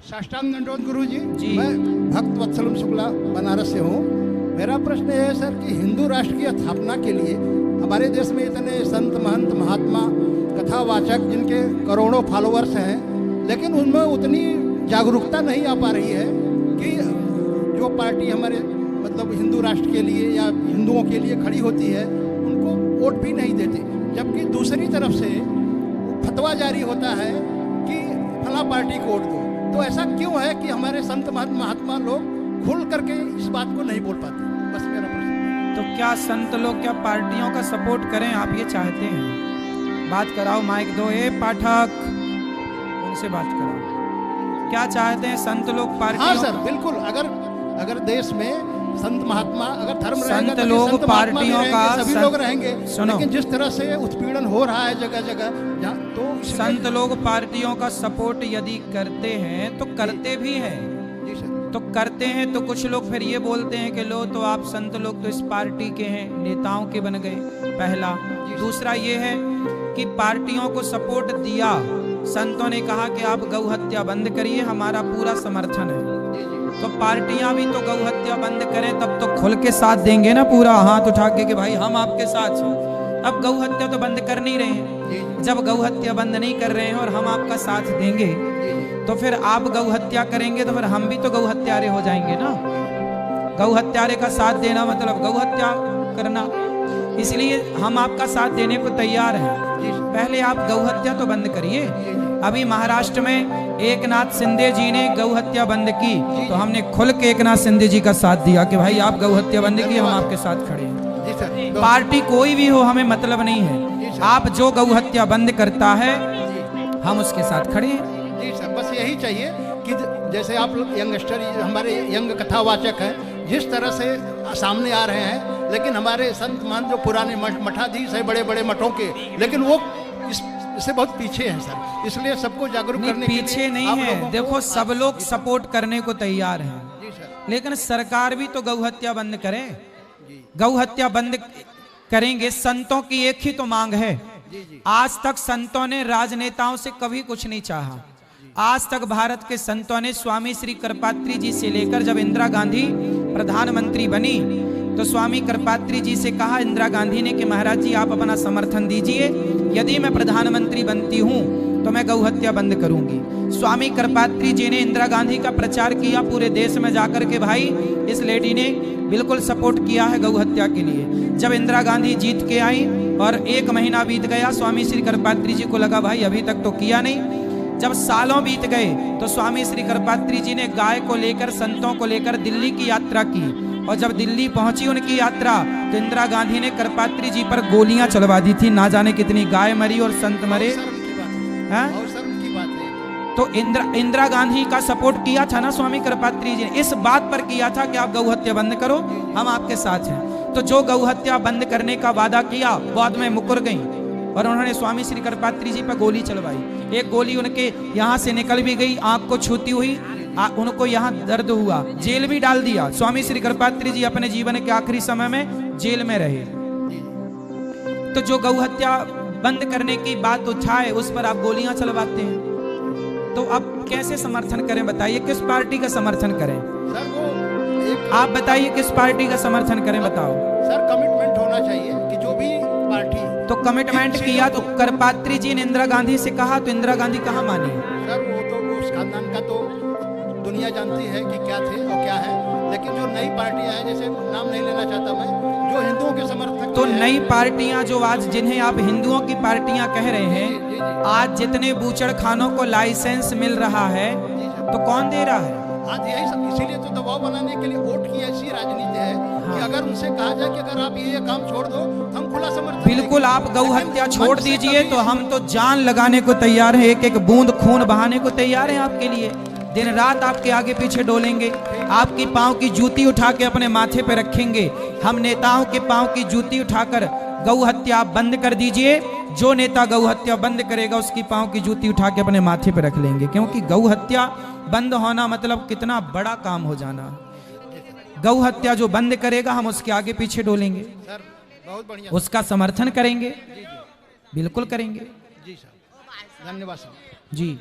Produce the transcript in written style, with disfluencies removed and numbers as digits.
साष्टांग दंडवत गुरु जी। मैं भक्त वत्सलम शुक्ला बनारस से हूँ। मेरा प्रश्न है सर कि हिंदू राष्ट्र की स्थापना के लिए हमारे देश में इतने संत महंत महात्मा कथावाचक जिनके करोड़ों फॉलोअर्स हैं, लेकिन उनमें उतनी जागरूकता नहीं आ पा रही है कि जो पार्टी हमारे मतलब हिंदू राष्ट्र के लिए या हिंदुओं के लिए खड़ी होती है उनको वोट भी नहीं देते, जबकि दूसरी तरफ से फतवा जारी होता है कि फला पार्टी को वोट दो। तो ऐसा क्यों है कि हमारे संत महात्मा लोग खुल करके इस बात को नहीं बोल पाते? बस मेरा प्रश्न। तो क्या संत लोग क्या पार्टियों का सपोर्ट करें, आप ये चाहते हैं? बात कराओ, माइक दो। ए पाठक, उनसे बात कराओ। क्या चाहते हैं संत लोग पार्टियों? हाँ सर, बिल्कुल। अगर देश में संत महात्मा अगर धर्म संत लोग पार्टियों का सभी लोग रहेंगे, सुनो, लेकिन जिस तरह से उत्पीड़न हो रहा है जगह जगह, तो संत लोग पार्टियों का सपोर्ट यदि करते हैं तो करते भी हैं। जी सर। तो करते हैं तो कुछ लोग फिर ये बोलते हैं कि लो तो आप संत लोग तो इस पार्टी के हैं, नेताओं के बन गए, पहला। दूसरा ये है कि पार्टियों को सपोर्ट दिया, संतों ने कहा कि आप गौ हत्या बंद करिए, हमारा पूरा समर्थन है। तो पार्टियां भी तो गौ हत्या बंद करें तब तो खुल के साथ देंगे ना, पूरा हाथ उठा के कि भाई हम आपके साथ हैं। अब गौ हत्या तो बंद कर नहीं रहे हैं। जब गौ हत्या बंद नहीं कर रहे हैं और हम आपका साथ देंगे तो फिर आप गौ हत्या करेंगे तो फिर हम भी तो गौ हत्यारे हो जाएंगे ना। गौ हत्यारे का साथ देना मतलब गौ हत्या करना, इसलिए हम आपका साथ देने को तैयार हैं। पहले आप गौ हत्या तो बंद करिए। अभी महाराष्ट्र में एकनाथ शिंदे जी ने गौ हत्या बंद की तो हमने खुल के एकनाथ शिंदे जी का साथ दिया कि भाई आप गौ हत्या बंद की, हम आपके साथ खड़े हैं। पार्टी कोई भी हो हमें मतलब नहीं है, आप जो गौ हत्या बंद करता है हम उसके साथ खड़े हैं। जी सर, बस यही चाहिए कि जैसे आप यंगस्टर हमारे यंग कथावाचक हैं जिस तरह से सामने आ रहे हैं, लेकिन हमारे संत मान जो पुराने मठाधीश है बड़े बड़े मठों के, लेकिन वो इससे बहुत पीछे हैं सर। इसलिए सबको जागरूक करने के लिए पीछे नहीं है। देखो सब लोग सपोर्ट करने को तैयार हैं, लेकिन सरकार भी तो गौ हत्या बंद करे। गौ हत्या बंद करेंगे, संतों की एक ही तो मांग है। आज तक संतों ने राजनेताओं से कभी कुछ नहीं चाहा। आज तक भारत के संतों ने स्वामी श्री कृपात्री जी से लेकर जब इंदिरा गांधी प्रधानमंत्री बनी तो स्वामी कृपात्री जी से कहा इंदिरा गांधी ने कि महाराज जी आप अपना समर्थन दीजिए, यदि मैं प्रधानमंत्री बनती हूं तो मैं गौ हत्या बंद करूंगी। स्वामी कृपात्री जी ने इंदिरा गांधी का प्रचार किया पूरे देश में जाकर के, भाई इस लेडी ने बिल्कुल सपोर्ट किया है गौ हत्या के लिए। जब इंदिरा गांधी जीत के आई और 1 महीना बीत गया, स्वामी श्री कृपात्री जी को लगा भाई अभी तक तो किया नहीं। जब सालों बीत गए तो स्वामी श्री कृपात्री जी ने गाय को लेकर, संतों को लेकर दिल्ली की यात्रा की, और जब दिल्ली पहुंची उनकी यात्रा तो इंदिरा गांधी ने कृपात्री जी पर गोलियां चलवा दी थी। ना जाने कितनी गाय मरी और संत मरे। तो इंदिरा गांधी का सपोर्ट किया था ना स्वामी कृपात्री जी ने, इस बात पर किया था कि आप गौ हत्या बंद करो, हम आपके साथ हैं। तो जो गौ हत्या बंद करने का वादा किया बाद में मुकर गई और उन्होंने स्वामी श्री कृपात्री जी पर गोली चलवाई। एक गोली उनके यहाँ से निकल भी गई, आंख को छूती हुई, उनको यहाँ दर्द हुआ, जेल भी डाल दिया। स्वामी श्री कृपात्री जी अपने जीवन के आखिरी समय में जेल में रहे। तो जो गौ हत्या बंद करने की बात उठाए उस पर आप गोलियां चलवाते हैं, तो अब कैसे समर्थन करें? बताइए किस पार्टी का समर्थन करें? सर वो आप बताइए किस पार्टी का समर्थन करें, बताओ। सर कमिटमेंट होना चाहिए कि जो भी पार्टी तो कमिटमेंट किया तो कृपात्री जी ने इंदिरा गांधी से कहा तो इंदिरा गांधी कहाँ मानी? सर वो तो उस खानदान का तो दुनिया जानती है कि क्या थे और क्या है, लेकिन जो नई पार्टियां हैं, जैसे नाम नहीं लेना चाहता मैं, जो हिंदुओं के समर्थक, तो नई पार्टियां जो आज जिन्हें आप हिंदुओं की पार्टियां कह रहे हैं, आज जितने बूचड़ खानों को लाइसेंस मिल रहा है तो कौन दे रहा है? आज यही सब, इसीलिए तो दबाव बनाने के लिए वोट की ऐसी राजनीति है कि अगर उनसे कहा जाए कि अगर आप ये काम छोड़ दो तो हम खुला समर्थन। बिल्कुल, आप गौ हत्या छोड़ दीजिए तो हम तो जान लगाने को तैयार हैं, एक एक बूंद खून बहाने को तैयार हैं आपके लिए। दिन रात आपके आगे पीछे डोलेंगे, आपकी पांव की जूती उठा के अपने माथे पे रखेंगे। हम नेताओं के पांव की जूती उठाकर गौ हत्या बंद कर दीजिए, जो नेता गौ हत्या बंद करेगा उसकी पांव की जूती उठा के अपने माथे पे रख लेंगे, क्योंकि गौ हत्या बंद होना मतलब कितना बड़ा काम हो जाना। गौ हत्या जो बंद करेगा हम उसके आगे पीछे डोलेंगे, सर बहुत बढ़िया, उसका समर्थन करेंगे, बिल्कुल करेंगे। जी सर, धन्यवाद सर। जी।